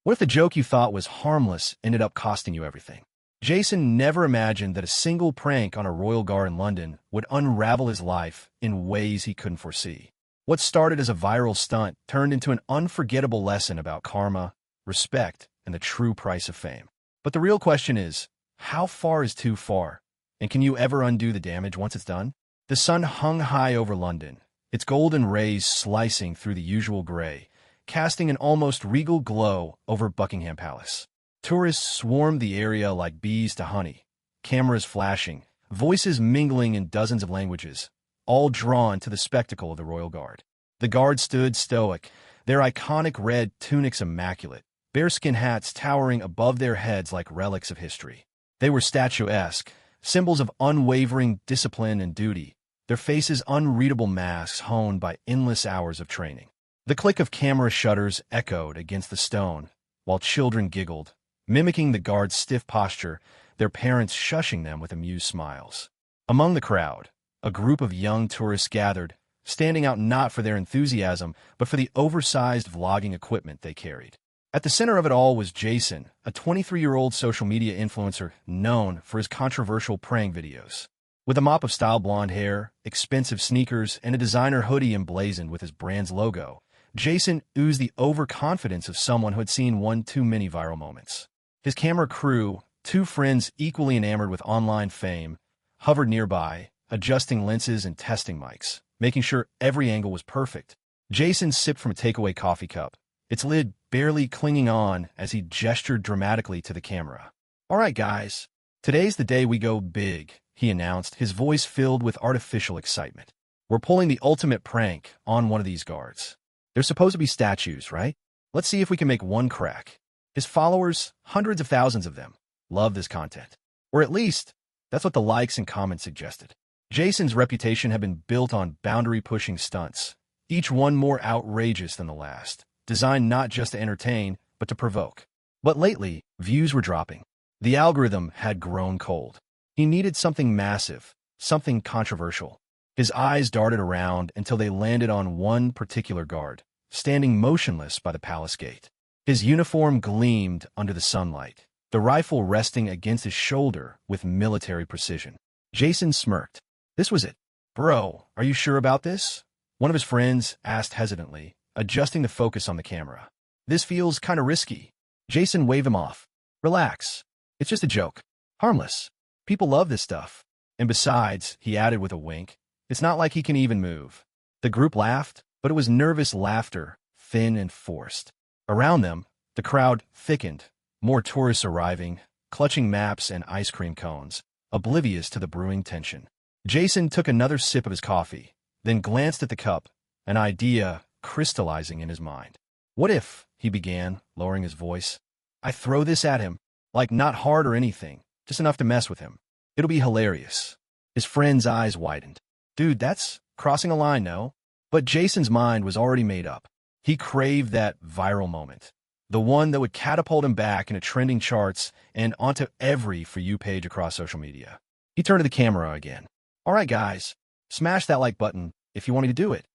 What if the joke you thought was harmless ended up costing you everything? Jason never imagined that a single prank on a royal guard in London would unravel his life in ways he couldn't foresee. What started as a viral stunt turned into an unforgettable lesson about karma, respect, and the true price of fame. But the real question is, how far is too far? And can you ever undo the damage once it's done? The sun hung high over London, its golden rays slicing through the usual gray, casting an almost regal glow over Buckingham Palace. Tourists swarmed the area like bees to honey, cameras flashing, voices mingling in dozens of languages, all drawn to the spectacle of the royal guard. The guard stood stoic, their iconic red tunics immaculate, bearskin hats towering above their heads like relics of history. They were statuesque, symbols of unwavering discipline and duty, their faces unreadable masks honed by endless hours of training. The click of camera shutters echoed against the stone, while children giggled, mimicking the guard's stiff posture, their parents shushing them with amused smiles. Among the crowd, a group of young tourists gathered, standing out not for their enthusiasm, but for the oversized vlogging equipment they carried. At the center of it all was Jason, a 23-year-old social media influencer known for his controversial prank videos. With a mop of style blonde hair, expensive sneakers, and a designer hoodie emblazoned with his brand's logo, Jason oozed the overconfidence of someone who had seen one too many viral moments. His camera crew, two friends equally enamored with online fame, hovered nearby, adjusting lenses and testing mics, making sure every angle was perfect. Jason sipped from a takeaway coffee cup, its lid barely clinging on as he gestured dramatically to the camera. "All right, guys, today's the day we go big," he announced, his voice filled with artificial excitement. "We're pulling the ultimate prank on one of these guards. They're supposed to be statues, right? Let's see if we can make one crack." His followers, hundreds of thousands of them, love this content. Or at least, that's what the likes and comments suggested. Jason's reputation had been built on boundary-pushing stunts, each one more outrageous than the last, designed not just to entertain, but to provoke. But lately, views were dropping. The algorithm had grown cold. He needed something massive, something controversial. His eyes darted around until they landed on one particular guard, standing motionless by the palace gate. His uniform gleamed under the sunlight, the rifle resting against his shoulder with military precision. Jason smirked. This was it. "Bro, are you sure about this?" one of his friends asked hesitantly, adjusting the focus on the camera. "This feels kinda risky." Jason waved him off. "Relax. It's just a joke. Harmless. People love this stuff. And besides," he added with a wink, "it's not like he can even move." The group laughed, but it was nervous laughter, thin and forced. Around them, the crowd thickened, more tourists arriving, clutching maps and ice cream cones, oblivious to the brewing tension. Jason took another sip of his coffee, then glanced at the cup, an idea crystallizing in his mind. "What if," he began, lowering his voice, "I throw this at him, like not hard or anything, just enough to mess with him? It'll be hilarious." His friend's eyes widened. "Dude, that's crossing a line, no?" But Jason's mind was already made up. He craved that viral moment, the one that would catapult him back into trending charts and onto every For You page across social media. He turned to the camera again. "All right, guys, smash that like button if you want me to do it."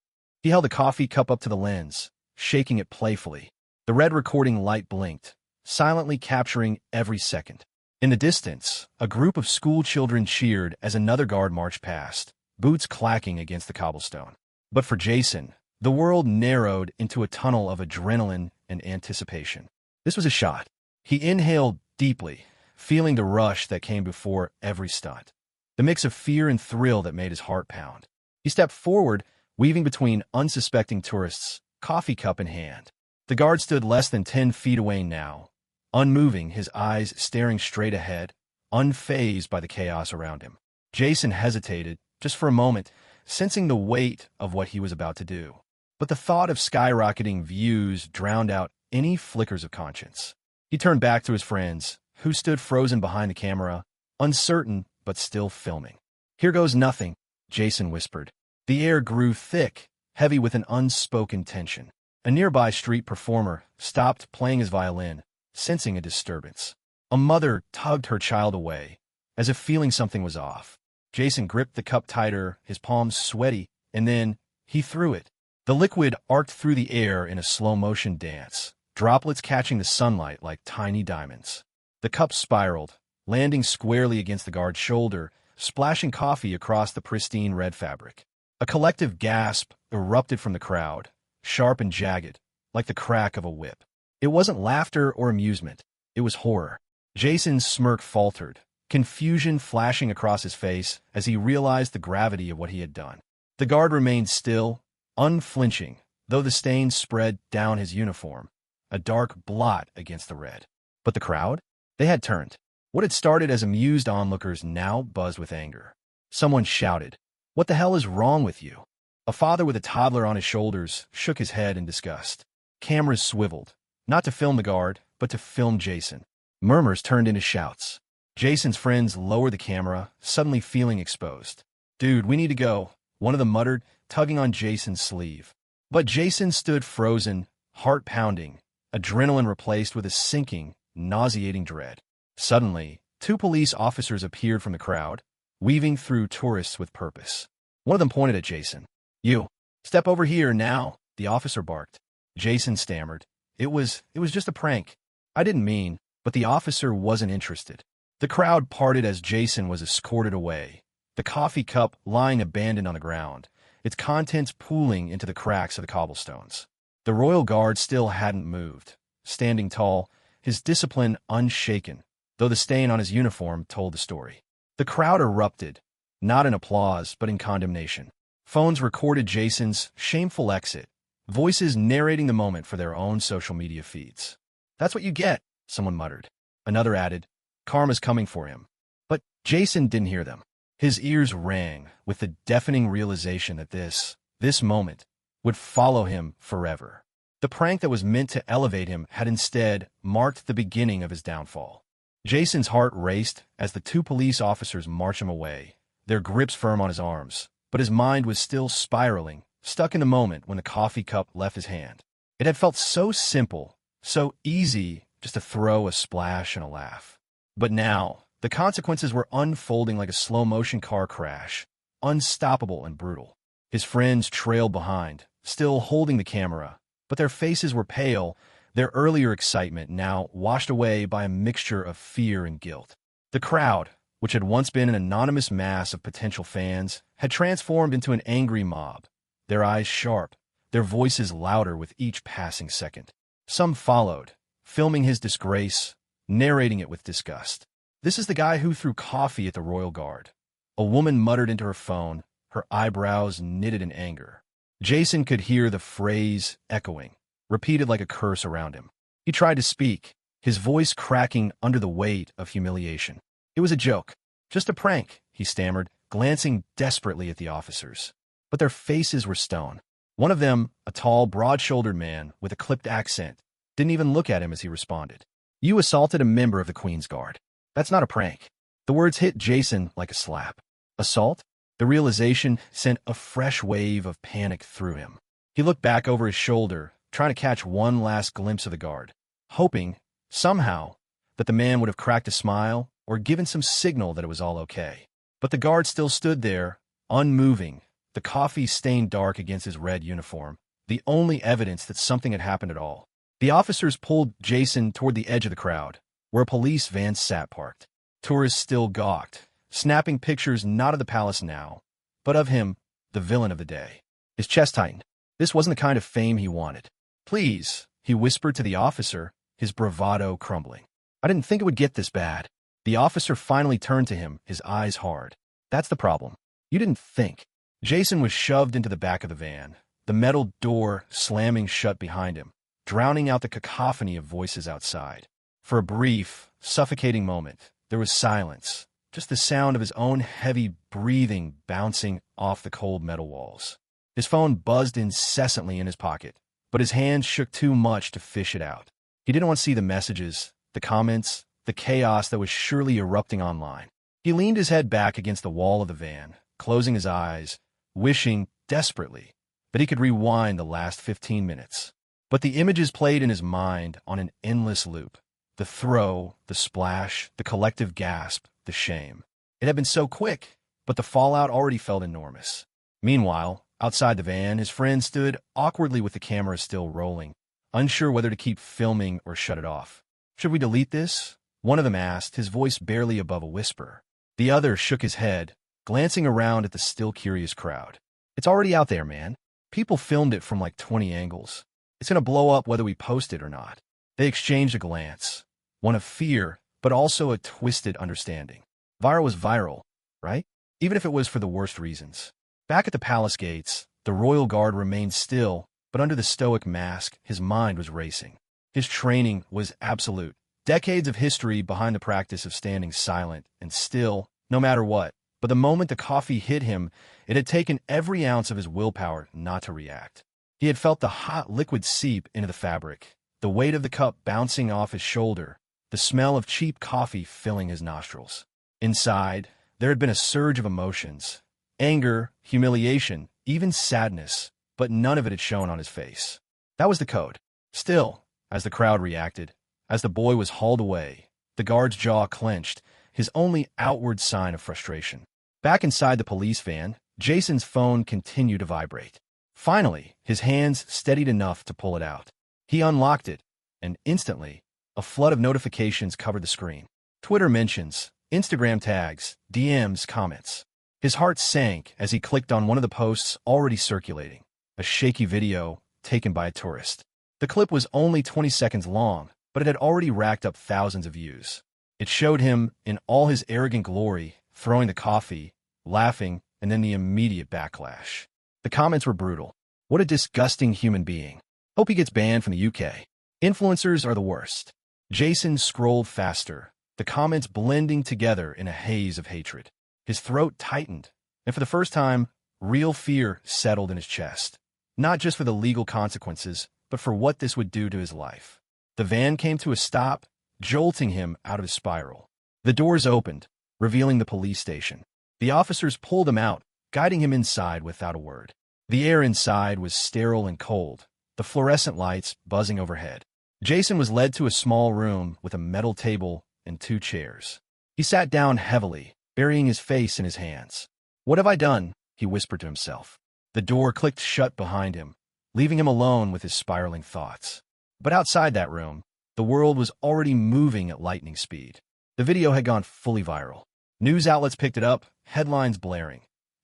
He held the coffee cup up to the lens, shaking it playfully. The red recording light blinked, silently capturing every second. In the distance, a group of school children cheered as another guard marched past, boots clacking against the cobblestone. But for Jason, the world narrowed into a tunnel of adrenaline and anticipation. This was a shot. He inhaled deeply, feeling the rush that came before every stunt, the mix of fear and thrill that made his heart pound. He stepped forward, weaving between unsuspecting tourists, coffee cup in hand. The guard stood less than 10 feet away now, unmoving, his eyes staring straight ahead, unfazed by the chaos around him. Jason hesitated, just for a moment, sensing the weight of what he was about to do. But the thought of skyrocketing views drowned out any flickers of conscience. He turned back to his friends, who stood frozen behind the camera, uncertain but still filming. "Here goes nothing," Jason whispered. The air grew thick, heavy with an unspoken tension. A nearby street performer stopped playing his violin, sensing a disturbance. A mother tugged her child away, as if feeling something was off. Jason gripped the cup tighter, his palms sweaty, and then he threw it. The liquid arced through the air in a slow-motion dance, droplets catching the sunlight like tiny diamonds. The cup spiraled, landing squarely against the guard's shoulder, splashing coffee across the pristine red fabric. A collective gasp erupted from the crowd, sharp and jagged, like the crack of a whip. It wasn't laughter or amusement. It was horror. Jason's smirk faltered, confusion flashing across his face as he realized the gravity of what he had done. The guard remained still, unflinching, though the stains spread down his uniform, a dark blot against the red. But the crowd? They had turned. What had started as amused onlookers now buzzed with anger. Someone shouted, "What the hell is wrong with you?" A father with a toddler on his shoulders shook his head in disgust. Cameras swiveled, not to film the guard, but to film Jason. Murmurs turned into shouts. Jason's friends lowered the camera, suddenly feeling exposed. "Dude, we need to go," one of them muttered, tugging on Jason's sleeve. But Jason stood frozen, heart pounding, adrenaline replaced with a sinking, nauseating dread. Suddenly, two police officers appeared from the crowd, weaving through tourists with purpose. One of them pointed at Jason. "You, step over here now," the officer barked. Jason stammered. It was just a prank. "I didn't mean," but the officer wasn't interested. The crowd parted as Jason was escorted away, the coffee cup lying abandoned on the ground, its contents pooling into the cracks of the cobblestones. The royal guard still hadn't moved, standing tall, his discipline unshaken, though the stain on his uniform told the story. The crowd erupted, not in applause but in condemnation. Phones recorded Jason's shameful exit, voices narrating the moment for their own social media feeds. "That's what you get," someone muttered. Another added, "Karma's coming for him." But Jason didn't hear them. His ears rang with the deafening realization that this moment would follow him forever. The prank that was meant to elevate him had instead marked the beginning of his downfall. Jason's heart raced as the two police officers marched him away, their grips firm on his arms, but his mind was still spiraling, stuck in the moment when the coffee cup left his hand. It had felt so simple, so easy just to throw a splash and a laugh. But now, the consequences were unfolding like a slow-motion car crash, unstoppable and brutal. His friends trailed behind, still holding the camera, but their faces were pale, their earlier excitement now washed away by a mixture of fear and guilt. The crowd, which had once been an anonymous mass of potential fans, had transformed into an angry mob, their eyes sharp, their voices louder with each passing second. Some followed, filming his disgrace, narrating it with disgust. "This is the guy who threw coffee at the royal guard." A woman muttered into her phone, her eyebrows knitted in anger. Jason could hear the phrase echoing, repeated like a curse around him. He tried to speak, his voice cracking under the weight of humiliation. "It was a joke, just a prank," he stammered, glancing desperately at the officers. But their faces were stone. One of them, a tall, broad-shouldered man with a clipped accent, didn't even look at him as he responded. "You assaulted a member of the Queen's Guard. That's not a prank." The words hit Jason like a slap. Assault? The realization sent a fresh wave of panic through him. He looked back over his shoulder, trying to catch one last glimpse of the guard, hoping, somehow, that the man would have cracked a smile or given some signal that it was all okay. But the guard still stood there, unmoving, the coffee stained dark against his red uniform, the only evidence that something had happened at all. The officers pulled Jason toward the edge of the crowd, where a police van sat parked. Tourists still gawked, snapping pictures not of the palace now, but of him, the villain of the day. His chest tightened. This wasn't the kind of fame he wanted. "Please," he whispered to the officer, his bravado crumbling. "I didn't think it would get this bad." The officer finally turned to him, his eyes hard. "That's the problem. You didn't think." Jason was shoved into the back of the van, the metal door slamming shut behind him, drowning out the cacophony of voices outside. For a brief, suffocating moment, there was silence, just the sound of his own heavy breathing bouncing off the cold metal walls. His phone buzzed incessantly in his pocket, but his hands shook too much to fish it out. He didn't want to see the messages, the comments, the chaos that was surely erupting online. He leaned his head back against the wall of the van, closing his eyes, wishing desperately that he could rewind the last 15 minutes. But the images played in his mind on an endless loop. The throw, the splash, the collective gasp, the shame. It had been so quick, but the fallout already felt enormous. Meanwhile, outside the van, his friend stood awkwardly with the camera still rolling, unsure whether to keep filming or shut it off. "Should we delete this?" one of them asked, his voice barely above a whisper. The other shook his head, glancing around at the still curious crowd. "It's already out there, man. People filmed it from like 20 angles. It's gonna blow up whether we post it or not." They exchanged a glance, one of fear, but also a twisted understanding. Viral was viral, right? Even if it was for the worst reasons. Back at the palace gates, the royal guard remained still, but under the stoic mask, his mind was racing. His training was absolute. Decades of history behind the practice of standing silent and still, no matter what. But the moment the coffee hit him, it had taken every ounce of his willpower not to react. He had felt the hot liquid seep into the fabric, the weight of the cup bouncing off his shoulder, the smell of cheap coffee filling his nostrils. Inside, there had been a surge of emotions. Anger, humiliation, even sadness, but none of it had shown on his face. That was the code. Still, as the crowd reacted, as the boy was hauled away, the guard's jaw clenched, his only outward sign of frustration. Back inside the police van, Jason's phone continued to vibrate. Finally, his hands steadied enough to pull it out. He unlocked it, and instantly, a flood of notifications covered the screen. Twitter mentions, Instagram tags, DMs, comments. His heart sank as he clicked on one of the posts already circulating, a shaky video taken by a tourist. The clip was only 20 seconds long, but it had already racked up thousands of views. It showed him, in all his arrogant glory, throwing the coffee, laughing, and then the immediate backlash. The comments were brutal. "What a disgusting human being. Hope he gets banned from the UK. Influencers are the worst." Jason scrolled faster, the comments blending together in a haze of hatred. His throat tightened, and for the first time, real fear settled in his chest. Not just for the legal consequences, but for what this would do to his life. The van came to a stop, jolting him out of his spiral. The doors opened, revealing the police station. The officers pulled him out, guiding him inside without a word. The air inside was sterile and cold, the fluorescent lights buzzing overhead. Jason was led to a small room with a metal table and 2 chairs. He sat down heavily, burying his face in his hands. "What have I done?" he whispered to himself. The door clicked shut behind him, leaving him alone with his spiraling thoughts. But outside that room, the world was already moving at lightning speed. The video had gone fully viral. News outlets picked it up, headlines blaring.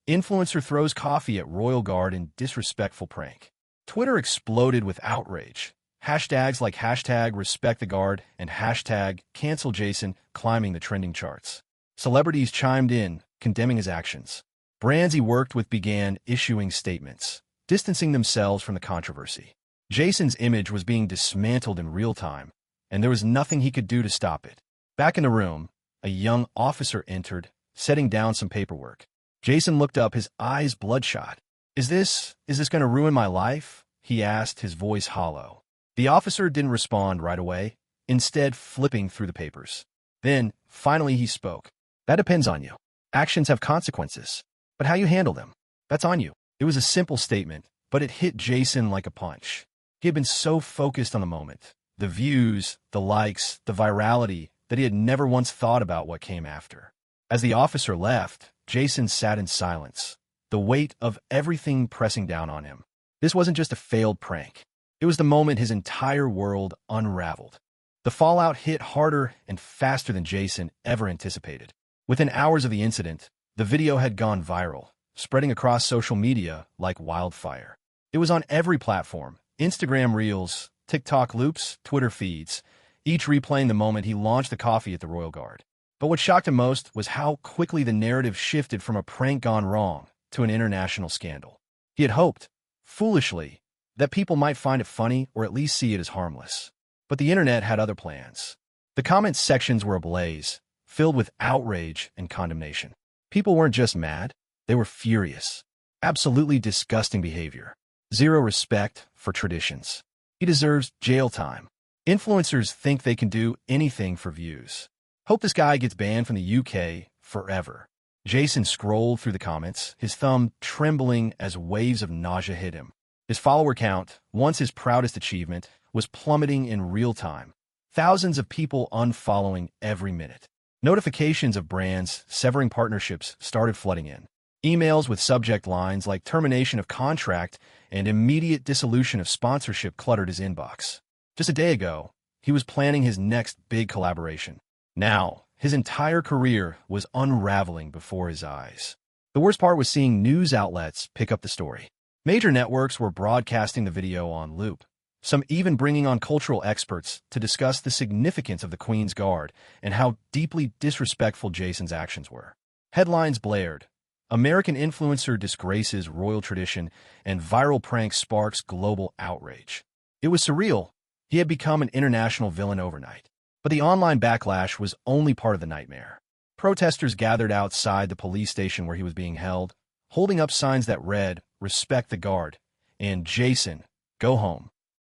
Influencer throws coffee at royal guard in disrespectful prank. Twitter exploded with outrage. Hashtags like #RespectTheGuard and #CancelJason climbing the trending charts. Celebrities chimed in, condemning his actions. Brands he worked with began issuing statements, distancing themselves from the controversy. Jason's image was being dismantled in real time, and there was nothing he could do to stop it. Back in the room, a young officer entered, setting down some paperwork. Jason looked up, his eyes bloodshot. Is this going to ruin my life?" he asked, his voice hollow. The officer didn't respond right away, instead flipping through the papers. Then, finally he spoke. "That depends on you. Actions have consequences. But how you handle them, that's on you." It was a simple statement, but it hit Jason like a punch. He had been so focused on the moment, the views, the likes, the virality, that he had never once thought about what came after. As the officer left, Jason sat in silence, the weight of everything pressing down on him. This wasn't just a failed prank. It was the moment his entire world unraveled. The fallout hit harder and faster than Jason ever anticipated. Within hours of the incident, the video had gone viral, spreading across social media like wildfire. It was on every platform: Instagram Reels, TikTok loops, Twitter feeds, each replaying the moment he launched the coffee at the Royal Guard. But what shocked him most was how quickly the narrative shifted from a prank gone wrong to an international scandal. He had hoped, foolishly, that people might find it funny or at least see it as harmless. But the internet had other plans. The comment sections were ablaze, filled with outrage and condemnation. People weren't just mad, they were furious. Absolutely disgusting behavior. Zero respect for traditions. He deserves jail time. Influencers think they can do anything for views. Hope this guy gets banned from the UK forever. Jason scrolled through the comments, his thumb trembling as waves of nausea hit him. His follower count, once his proudest achievement, was plummeting in real time. Thousands of people unfollowing every minute. Notifications of brands severing partnerships started flooding in. Emails with subject lines like termination of contract and immediate dissolution of sponsorship cluttered his inbox. Just a day ago, he was planning his next big collaboration. Now, his entire career was unraveling before his eyes. The worst part was seeing news outlets pick up the story. Major networks were broadcasting the video on loop, some even bringing on cultural experts to discuss the significance of the Queen's Guard and how deeply disrespectful Jason's actions were. Headlines blared, "American influencer disgraces royal tradition," and "Viral prank sparks global outrage." It was surreal. He had become an international villain overnight. But the online backlash was only part of the nightmare. Protesters gathered outside the police station where he was being held, holding up signs that read, "Respect the Guard," and "Jason, go home."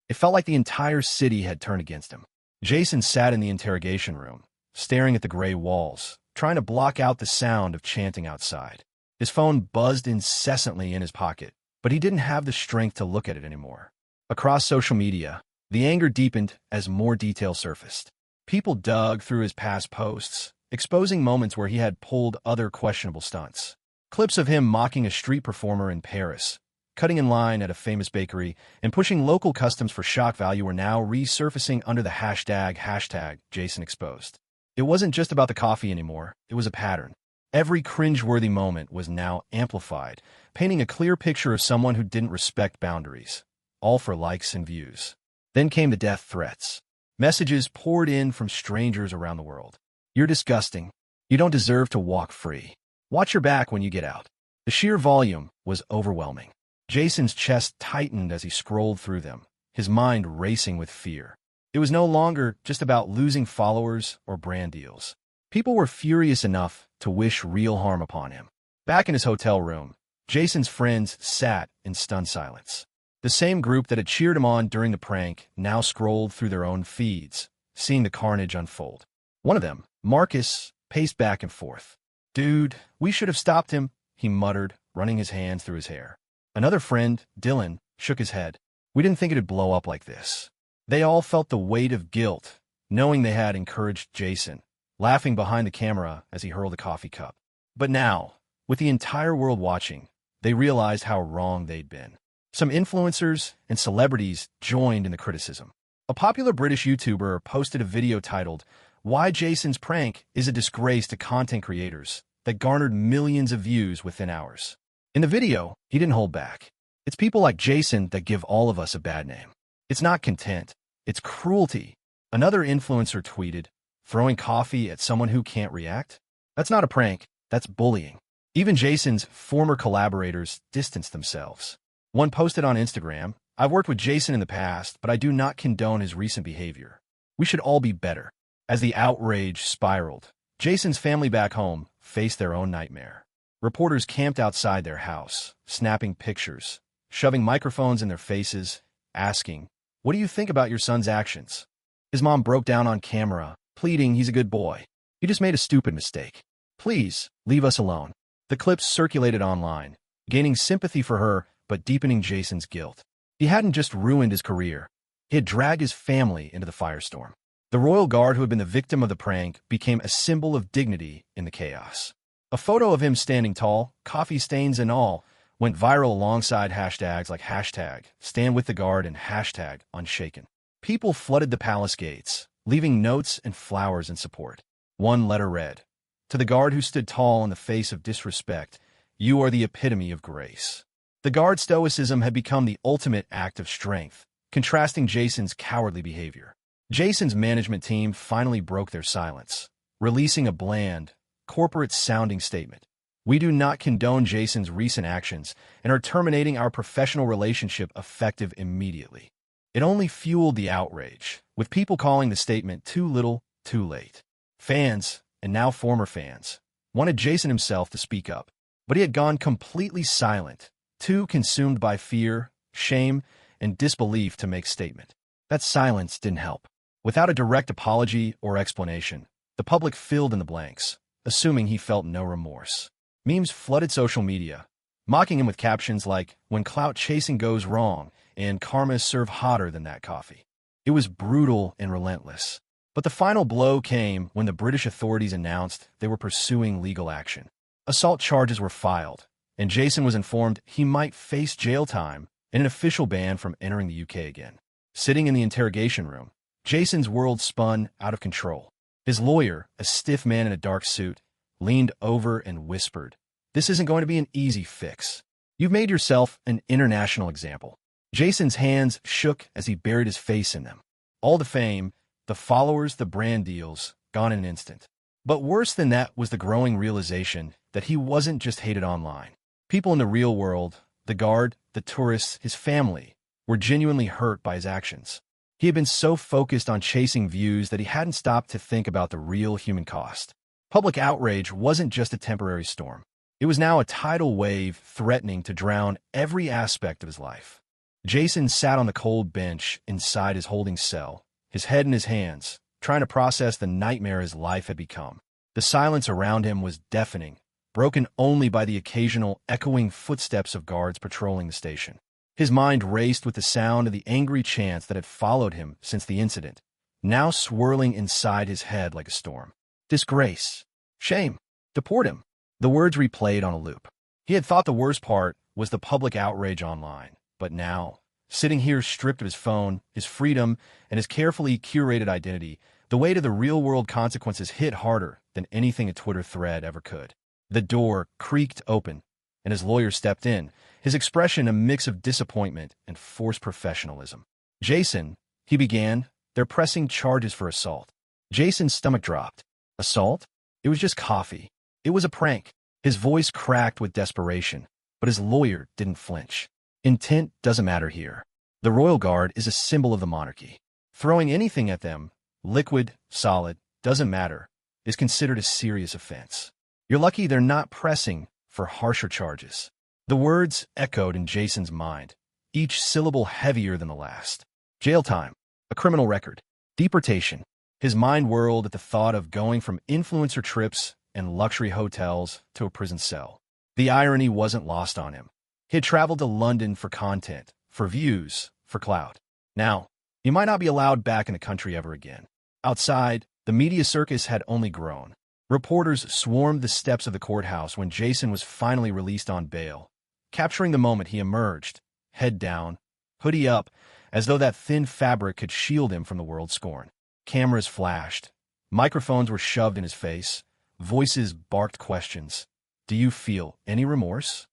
It felt like the entire city had turned against him. Jason sat in the interrogation room, staring at the gray walls, trying to block out the sound of chanting outside. His phone buzzed incessantly in his pocket, but he didn't have the strength to look at it anymore. Across social media, the anger deepened as more details surfaced. People dug through his past posts, exposing moments where he had pulled other questionable stunts. Clips of him mocking a street performer in Paris, cutting in line at a famous bakery, and pushing local customs for shock value were now resurfacing under the hashtag Jason Exposed. It wasn't just about the coffee anymore, it was a pattern. Every cringeworthy moment was now amplified, painting a clear picture of someone who didn't respect boundaries, all for likes and views. Then came the death threats. Messages poured in from strangers around the world. "You're disgusting. You don't deserve to walk free. Watch your back when you get out." The sheer volume was overwhelming. Jason's chest tightened as he scrolled through them, his mind racing with fear. It was no longer just about losing followers or brand deals. People were furious enough to wish real harm upon him. Back in his hotel room, Jason's friends sat in stunned silence. The same group that had cheered him on during the prank now scrolled through their own feeds, seeing the carnage unfold. One of them, Marcus, paced back and forth. "Dude, we should have stopped him," he muttered, running his hands through his hair. Another friend, Dylan, shook his head. "We didn't think it'd blow up like this." They all felt the weight of guilt, knowing they had encouraged Jason, laughing behind the camera as he hurled a coffee cup. But now, with the entire world watching, they realized how wrong they'd been. Some influencers and celebrities joined in the criticism. A popular British YouTuber posted a video titled, "Why Jason's Prank is a Disgrace to Content Creators," that garnered millions of views within hours. In the video, he didn't hold back. "It's people like Jason that give all of us a bad name. It's not content, it's cruelty." Another influencer tweeted, "Throwing coffee at someone who can't react? That's not a prank, that's bullying." Even Jason's former collaborators distanced themselves. One posted on Instagram, "I've worked with Jason in the past, but I do not condone his recent behavior. We should all be better." As the outrage spiraled, Jason's family back home faced their own nightmare. Reporters camped outside their house, snapping pictures, shoving microphones in their faces, asking, "What do you think about your son's actions?" His mom broke down on camera, pleading he's a good boy. "He just made a stupid mistake. Please, leave us alone." The clips circulated online, gaining sympathy for her but deepening Jason's guilt. He hadn't just ruined his career. He had dragged his family into the firestorm. The royal guard who had been the victim of the prank became a symbol of dignity in the chaos. A photo of him standing tall, coffee stains and all, went viral alongside hashtags like #StandWithTheGuard and #Unshaken. People flooded the palace gates, leaving notes and flowers in support. One letter read, "To the guard who stood tall in the face of disrespect, you are the epitome of grace." The guard's stoicism had become the ultimate act of strength, contrasting Jason's cowardly behavior. Jason's management team finally broke their silence, releasing a bland, corporate-sounding statement. "We do not condone Jason's recent actions and are terminating our professional relationship effective immediately." It only fueled the outrage, with people calling the statement too little, too late. Fans, and now former fans, wanted Jason himself to speak up, but he had gone completely silent, too consumed by fear, shame, and disbelief to make statement. That silence didn't help. Without a direct apology or explanation, the public filled in the blanks, assuming he felt no remorse. Memes flooded social media, mocking him with captions like, "When clout chasing goes wrong," and "Karma serve hotter than that coffee." It was brutal and relentless. But the final blow came when the British authorities announced they were pursuing legal action. Assault charges were filed, and Jason was informed he might face jail time and an official ban from entering the UK again. Sitting in the interrogation room, Jason's world spun out of control. His lawyer, a stiff man in a dark suit, leaned over and whispered, "This isn't going to be an easy fix. You've made yourself an international example." Jason's hands shook as he buried his face in them. All the fame, the followers, the brand deals, gone in an instant. But worse than that was the growing realization that he wasn't just hated online. People in the real world, the guard, the tourists, his family, were genuinely hurt by his actions. He had been so focused on chasing views that he hadn't stopped to think about the real human cost. Public outrage wasn't just a temporary storm. It was now a tidal wave threatening to drown every aspect of his life. Jason sat on the cold bench inside his holding cell, his head in his hands, trying to process the nightmare his life had become. The silence around him was deafening, broken only by the occasional echoing footsteps of guards patrolling the station. His mind raced with the sound of the angry chants that had followed him since the incident, now swirling inside his head like a storm. Disgrace. Shame. Deport him. The words replayed on a loop. He had thought the worst part was the public outrage online, but now, sitting here stripped of his phone, his freedom, and his carefully curated identity, the weight of the real-world consequences hit harder than anything a Twitter thread ever could. The door creaked open, and his lawyer stepped in, his expression a mix of disappointment and forced professionalism. "Jason," he began, "they're pressing charges for assault." Jason's stomach dropped. Assault? It was just coffee. It was a prank. His voice cracked with desperation, but his lawyer didn't flinch. Intent doesn't matter here. The Royal Guard is a symbol of the monarchy. Throwing anything at them, liquid, solid, doesn't matter, is considered a serious offense. You're lucky they're not pressing for harsher charges. The words echoed in Jason's mind, each syllable heavier than the last. Jail time, a criminal record, deportation. His mind whirled at the thought of going from influencer trips and luxury hotels to a prison cell. The irony wasn't lost on him. He had traveled to London for content, for views, for clout. Now, he might not be allowed back in the country ever again. Outside, the media circus had only grown. Reporters swarmed the steps of the courthouse when Jason was finally released on bail, capturing the moment he emerged, head down, hoodie up, as though that thin fabric could shield him from the world's scorn. Cameras flashed. Microphones were shoved in his face. Voices barked questions. "Do you feel any remorse?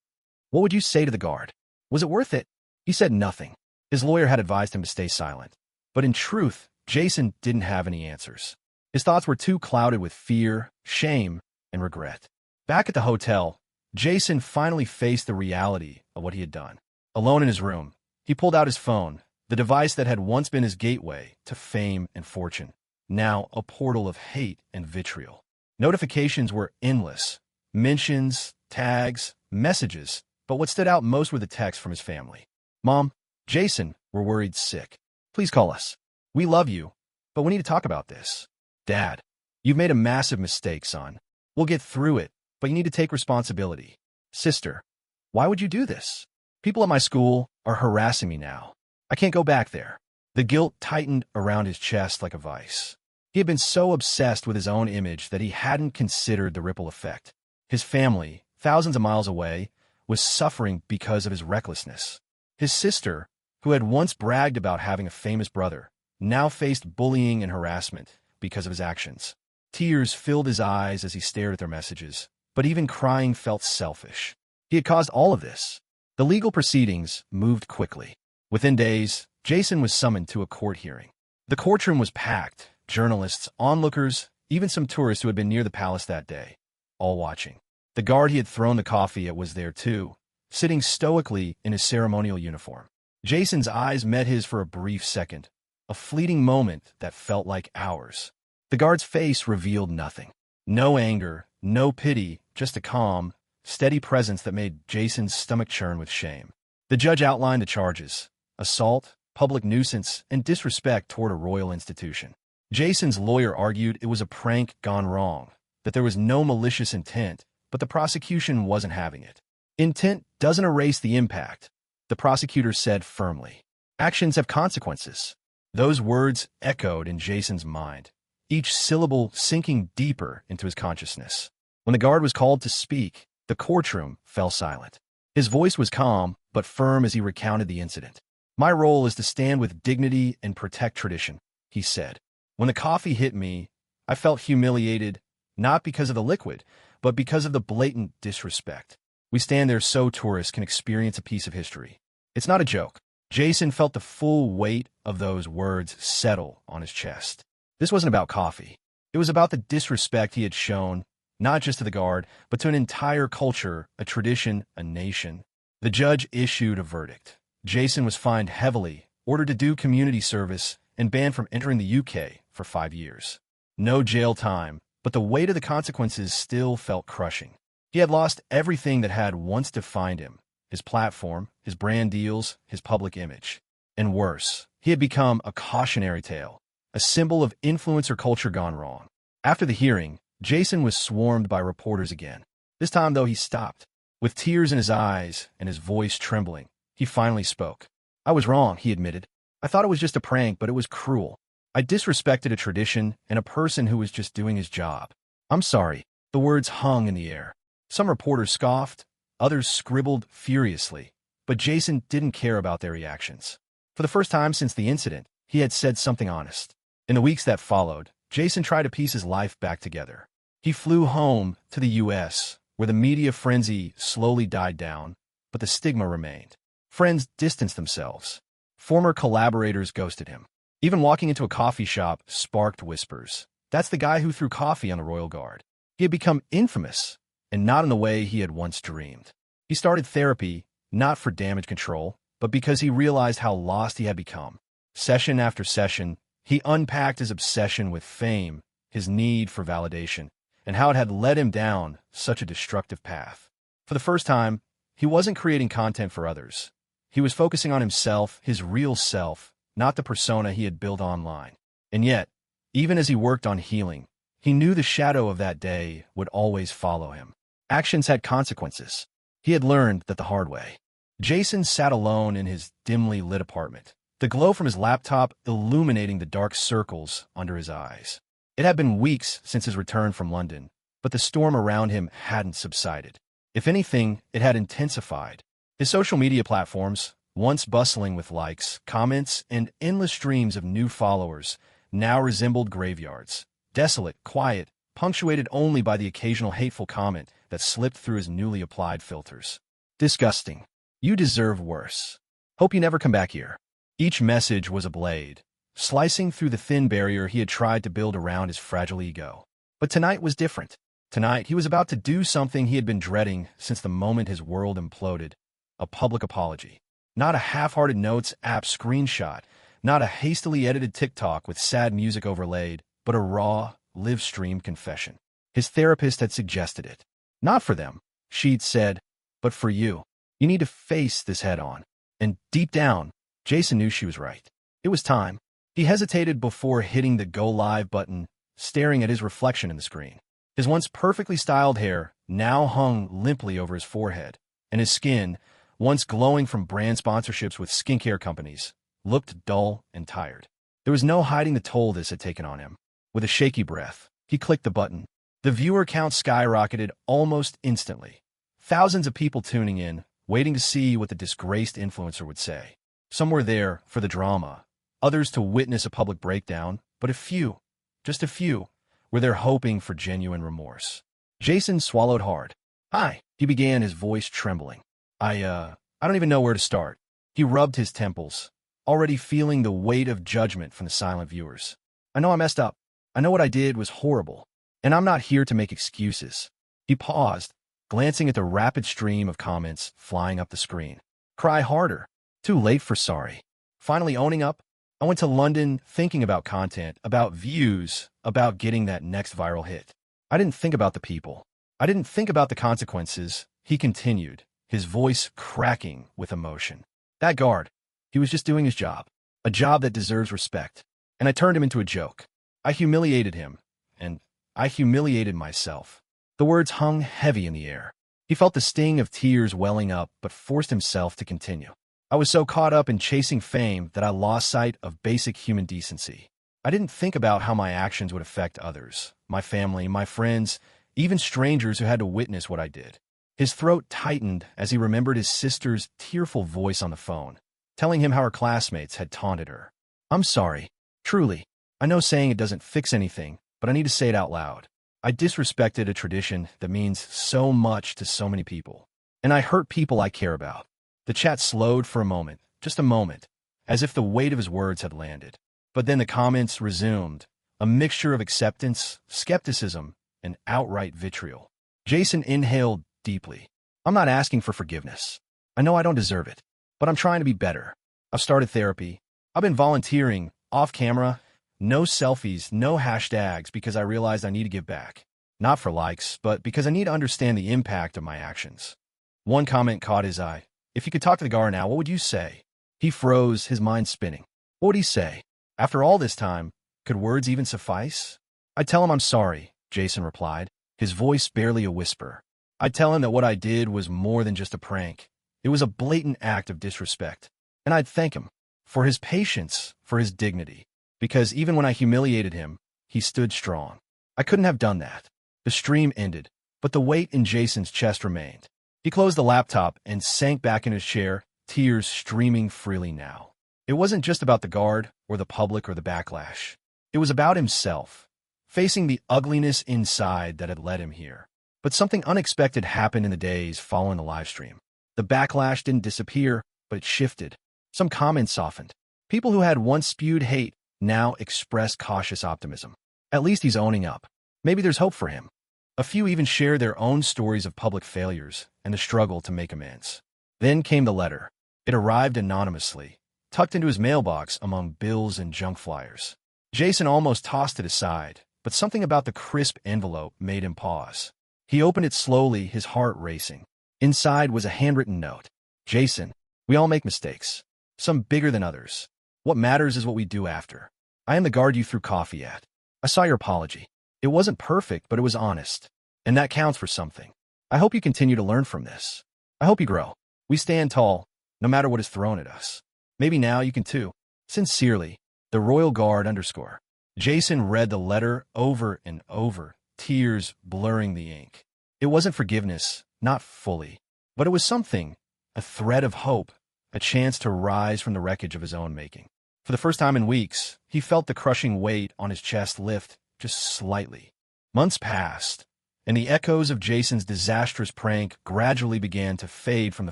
What would you say to the guard? Was it worth it?" He said nothing. His lawyer had advised him to stay silent. But in truth, Jason didn't have any answers. His thoughts were too clouded with fear, shame, and regret. Back at the hotel, Jason finally faced the reality of what he had done. Alone in his room, he pulled out his phone, the device that had once been his gateway to fame and fortune, now a portal of hate and vitriol. Notifications were endless. Mentions, tags, messages, but what stood out most were the texts from his family. "Mom, Jason, we're worried sick. Please call us. We love you, but we need to talk about this. Dad, you've made a massive mistake, son. We'll get through it, but you need to take responsibility. Sister, why would you do this? People at my school are harassing me now. I can't go back there." The guilt tightened around his chest like a vice. He had been so obsessed with his own image that he hadn't considered the ripple effect. His family, thousands of miles away, was suffering because of his recklessness. His sister, who had once bragged about having a famous brother, now faced bullying and harassment because of his actions. Tears filled his eyes as he stared at their messages, but even crying felt selfish. He had caused all of this. The legal proceedings moved quickly. Within days, Jason was summoned to a court hearing. The courtroom was packed, journalists, onlookers, even some tourists who had been near the palace that day, all watching. The guard he had thrown the coffee at was there too, sitting stoically in his ceremonial uniform. Jason's eyes met his for a brief second, a fleeting moment that felt like hours. The guard's face revealed nothing. No anger, no pity, just a calm, steady presence that made Jason's stomach churn with shame. The judge outlined the charges: assault, public nuisance, and disrespect toward a royal institution. Jason's lawyer argued it was a prank gone wrong, that there was no malicious intent, but the prosecution wasn't having it. "Intent doesn't erase the impact," the prosecutor said firmly. "Actions have consequences." Those words echoed in Jason's mind, each syllable sinking deeper into his consciousness. When the guard was called to speak, The courtroom fell silent. His voice was calm, but firm as he recounted the incident. "My role is to stand with dignity and protect tradition," he said. "When the coffee hit me, I felt humiliated, not because of the liquid, but because of the blatant disrespect. We stand there so tourists can experience a piece of history. It's not a joke." Jason felt the full weight of those words settle on his chest. This wasn't about coffee. It was about the disrespect he had shown, not just to the guard, but to an entire culture, a tradition, a nation. The judge issued a verdict. Jason was fined heavily, ordered to do community service, and banned from entering the UK for 5 years. No jail time, but the weight of the consequences still felt crushing. He had lost everything that had once defined him: his platform, his brand deals, his public image. And worse, he had become a cautionary tale, a symbol of influencer culture gone wrong. After the hearing, Jason was swarmed by reporters again. This time, though, he stopped. With tears in his eyes and his voice trembling, he finally spoke. "I was wrong," he admitted. "I thought it was just a prank, but it was cruel. I disrespected a tradition and a person who was just doing his job. I'm sorry." The words hung in the air. Some reporters scoffed, others scribbled furiously, but Jason didn't care about their reactions. For the first time since the incident, he had said something honest. In the weeks that followed, Jason tried to piece his life back together. He flew home to the U.S., where the media frenzy slowly died down, but the stigma remained. Friends distanced themselves. Former collaborators ghosted him. Even walking into a coffee shop sparked whispers. That's the guy who threw coffee on the Royal Guard. He had become infamous, and not in the way he had once dreamed. He started therapy, not for damage control, but because he realized how lost he had become. Session after session, he unpacked his obsession with fame, his need for validation, and how it had led him down such a destructive path. For the first time, he wasn't creating content for others. He was focusing on himself, his real self, not the persona he had built online. And yet, even as he worked on healing, he knew the shadow of that day would always follow him. Actions had consequences. He had learned that the hard way. Jason sat alone in his dimly lit apartment, the glow from his laptop illuminating the dark circles under his eyes. It had been weeks since his return from London, but the storm around him hadn't subsided. If anything, it had intensified. His social media platforms, once bustling with likes, comments, and endless streams of new followers, now resembled graveyards. Desolate, quiet, punctuated only by the occasional hateful comment that slipped through his newly applied filters. "Disgusting. You deserve worse. Hope you never come back here." Each message was a blade, slicing through the thin barrier he had tried to build around his fragile ego. But tonight was different. Tonight, he was about to do something he had been dreading since the moment his world imploded: a public apology. Not a half-hearted notes app screenshot, not a hastily edited TikTok with sad music overlaid, but a raw, live-streamed confession. His therapist had suggested it. "Not for them," she'd said, "but for you. You need to face this head-on." And deep down, Jason knew she was right. It was time. He hesitated before hitting the Go Live button, staring at his reflection in the screen. His once perfectly styled hair now hung limply over his forehead, and his skin, once glowing from brand sponsorships with skincare companies, looked dull and tired. There was no hiding the toll this had taken on him. With a shaky breath, he clicked the button. The viewer count skyrocketed almost instantly. Thousands of people tuning in, waiting to see what the disgraced influencer would say. Some were there for the drama, others to witness a public breakdown, but a few, just a few, were there hoping for genuine remorse. Jason swallowed hard. "Hi," he began, his voice trembling. I don't even know where to start." He rubbed his temples, already feeling the weight of judgment from the silent viewers. "I know I messed up. I know what I did was horrible, and I'm not here to make excuses." He paused, glancing at the rapid stream of comments flying up the screen. "Cry harder. Too late for sorry. Finally owning up. I went to London thinking about content, about views, about getting that next viral hit. I didn't think about the people. I didn't think about the consequences," he continued, his voice cracking with emotion. "That guard, he was just doing his job, a job that deserves respect. And I turned him into a joke. I humiliated him, and I humiliated myself." The words hung heavy in the air. He felt the sting of tears welling up, but forced himself to continue. "I was so caught up in chasing fame that I lost sight of basic human decency. I didn't think about how my actions would affect others, my family, my friends, even strangers who had to witness what I did. His throat tightened as he remembered his sister's tearful voice on the phone, telling him how her classmates had taunted her. "I'm sorry. Truly. I know saying it doesn't fix anything, but I need to say it out loud. I disrespected a tradition that means so much to so many people. And I hurt people I care about." The chat slowed for a moment, just a moment, as if the weight of his words had landed. But then the comments resumed, a mixture of acceptance, skepticism, and outright vitriol. Jason inhaled deeply. "I'm not asking for forgiveness. I know I don't deserve it, but I'm trying to be better. I've started therapy. I've been volunteering, off camera, no selfies, no hashtags, because I realized I need to give back. Not for likes, but because I need to understand the impact of my actions." One comment caught his eye. "If you could talk to the guard now, what would you say?" He froze, his mind spinning. What would he say? After all this time, could words even suffice? "I'd tell him I'm sorry," Jason replied, his voice barely a whisper. "I'd tell him that what I did was more than just a prank. It was a blatant act of disrespect. And I'd thank him for his patience, for his dignity. Because even when I humiliated him, he stood strong. I couldn't have done that." The stream ended, but the weight in Jason's chest remained. He closed the laptop and sank back in his chair, tears streaming freely now. It wasn't just about the guard, or the public, or the backlash. It was about himself, facing the ugliness inside that had led him here. But something unexpected happened in the days following the livestream. The backlash didn't disappear, but it shifted. Some comments softened. People who had once spewed hate now expressed cautious optimism. At least he's owning up. Maybe there's hope for him. A few even shared their own stories of public failures and the struggle to make amends. Then came the letter. It arrived anonymously, tucked into his mailbox among bills and junk flyers. Jason almost tossed it aside, but something about the crisp envelope made him pause. He opened it slowly, his heart racing. Inside was a handwritten note. "Jason, we all make mistakes, some bigger than others. What matters is what we do after. I am the guard you threw coffee at. I saw your apology. It wasn't perfect, but it was honest. And that counts for something. I hope you continue to learn from this. I hope you grow. We stand tall, no matter what is thrown at us. Maybe now you can too. Sincerely, the Royal Guard _" Jason read the letter over and over, tears blurring the ink. It wasn't forgiveness, not fully, but it was something, a thread of hope, a chance to rise from the wreckage of his own making. For the first time in weeks, he felt the crushing weight on his chest lift just slightly. Months passed, and the echoes of Jason's disastrous prank gradually began to fade from the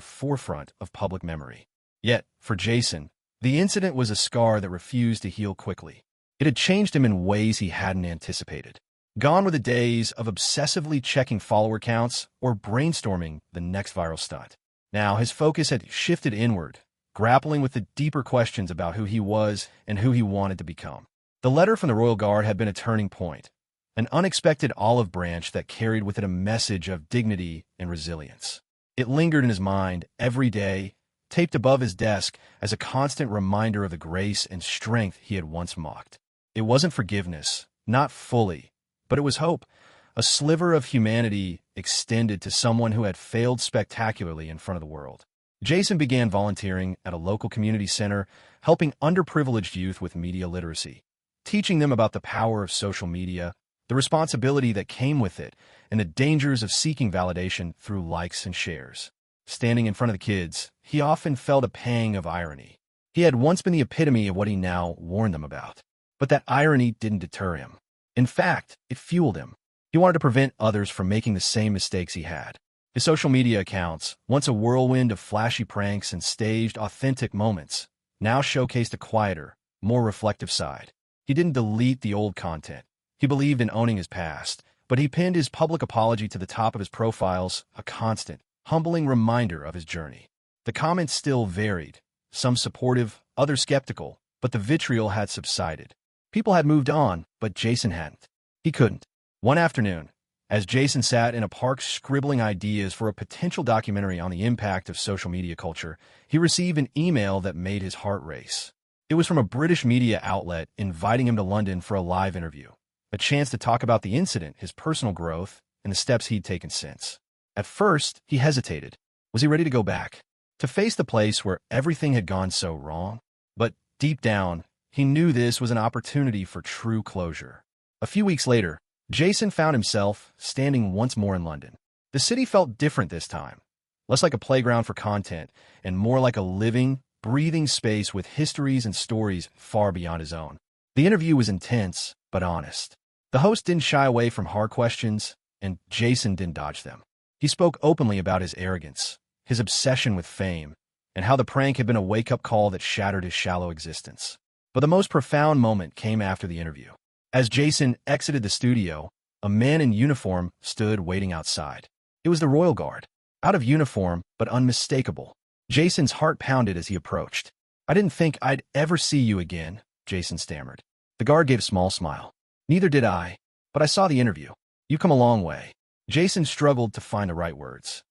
forefront of public memory. Yet, for Jason, the incident was a scar that refused to heal quickly. It had changed him in ways he hadn't anticipated. Gone were the days of obsessively checking follower counts or brainstorming the next viral stunt. Now, his focus had shifted inward, grappling with the deeper questions about who he was and who he wanted to become. The letter from the Royal Guard had been a turning point, an unexpected olive branch that carried with it a message of dignity and resilience. It lingered in his mind every day, taped above his desk as a constant reminder of the grace and strength he had once mocked. It wasn't forgiveness, not fully, but it was hope, a sliver of humanity extended to someone who had failed spectacularly in front of the world. Jason began volunteering at a local community center, helping underprivileged youth with media literacy, teaching them about the power of social media, the responsibility that came with it, and the dangers of seeking validation through likes and shares. Standing in front of the kids, he often felt a pang of irony. He had once been the epitome of what he now warned them about. But that irony didn't deter him. In fact, it fueled him. He wanted to prevent others from making the same mistakes he had. His social media accounts, once a whirlwind of flashy pranks and staged, authentic moments, now showcased a quieter, more reflective side. He didn't delete the old content. He believed in owning his past, but he pinned his public apology to the top of his profiles, a constant, humbling reminder of his journey. The comments still varied, some supportive, others skeptical, but the vitriol had subsided. People had moved on, but Jason hadn't. He couldn't. One afternoon, as Jason sat in a park scribbling ideas for a potential documentary on the impact of social media culture, he received an email that made his heart race. It was from a British media outlet inviting him to London for a live interview, a chance to talk about the incident, his personal growth, and the steps he'd taken since. At first, he hesitated. Was he ready to go back? To face the place where everything had gone so wrong? But deep down, he knew this was an opportunity for true closure. A few weeks later, Jason found himself standing once more in London. The city felt different this time, less like a playground for content and more like a living, breathing space with histories and stories far beyond his own. The interview was intense, but honest. The host didn't shy away from hard questions, and Jason didn't dodge them. He spoke openly about his arrogance, his obsession with fame, and how the prank had been a wake-up call that shattered his shallow existence. But the most profound moment came after the interview. As Jason exited the studio, a man in uniform stood waiting outside. It was the Royal Guard, out of uniform but unmistakable. Jason's heart pounded as he approached. "I didn't think I'd ever see you again," Jason stammered. The guard gave a small smile. "Neither did I, but I saw the interview. You've come a long way." Jason struggled to find the right words.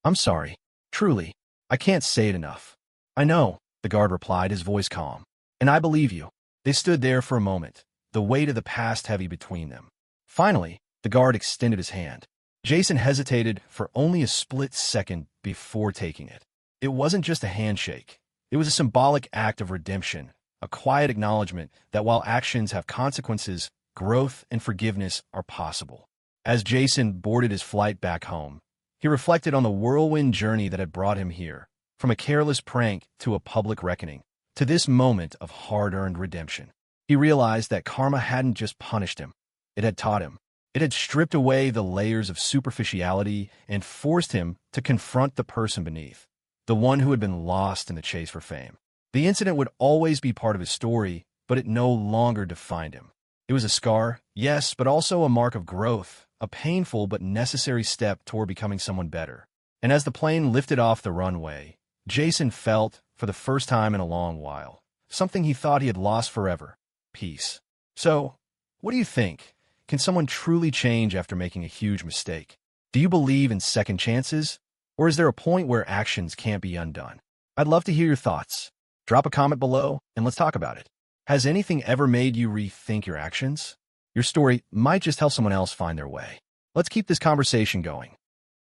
I'm sorry. Truly, I can't say it enough." "I know," the guard replied, his voice calm. "And I believe you." They stood there for a moment, the weight of the past heavy between them. Finally, the guard extended his hand. Jason hesitated for only a split second before taking it. It wasn't just a handshake. It was a symbolic act of redemption, a quiet acknowledgement that while actions have consequences, growth and forgiveness are possible. As Jason boarded his flight back home, he reflected on the whirlwind journey that had brought him here, from a careless prank to a public reckoning, to this moment of hard-earned redemption. He realized that karma hadn't just punished him, it had taught him. It had stripped away the layers of superficiality and forced him to confront the person beneath, the one who had been lost in the chase for fame. The incident would always be part of his story, but it no longer defined him. It was a scar, yes, but also a mark of growth, a painful but necessary step toward becoming someone better. And as the plane lifted off the runway, Jason felt, for the first time in a long while, something he thought he had lost forever: peace. So, what do you think? Can someone truly change after making a huge mistake? Do you believe in second chances? Or is there a point where actions can't be undone? I'd love to hear your thoughts. Drop a comment below and let's talk about it. Has anything ever made you rethink your actions? Your story might just help someone else find their way. Let's keep this conversation going.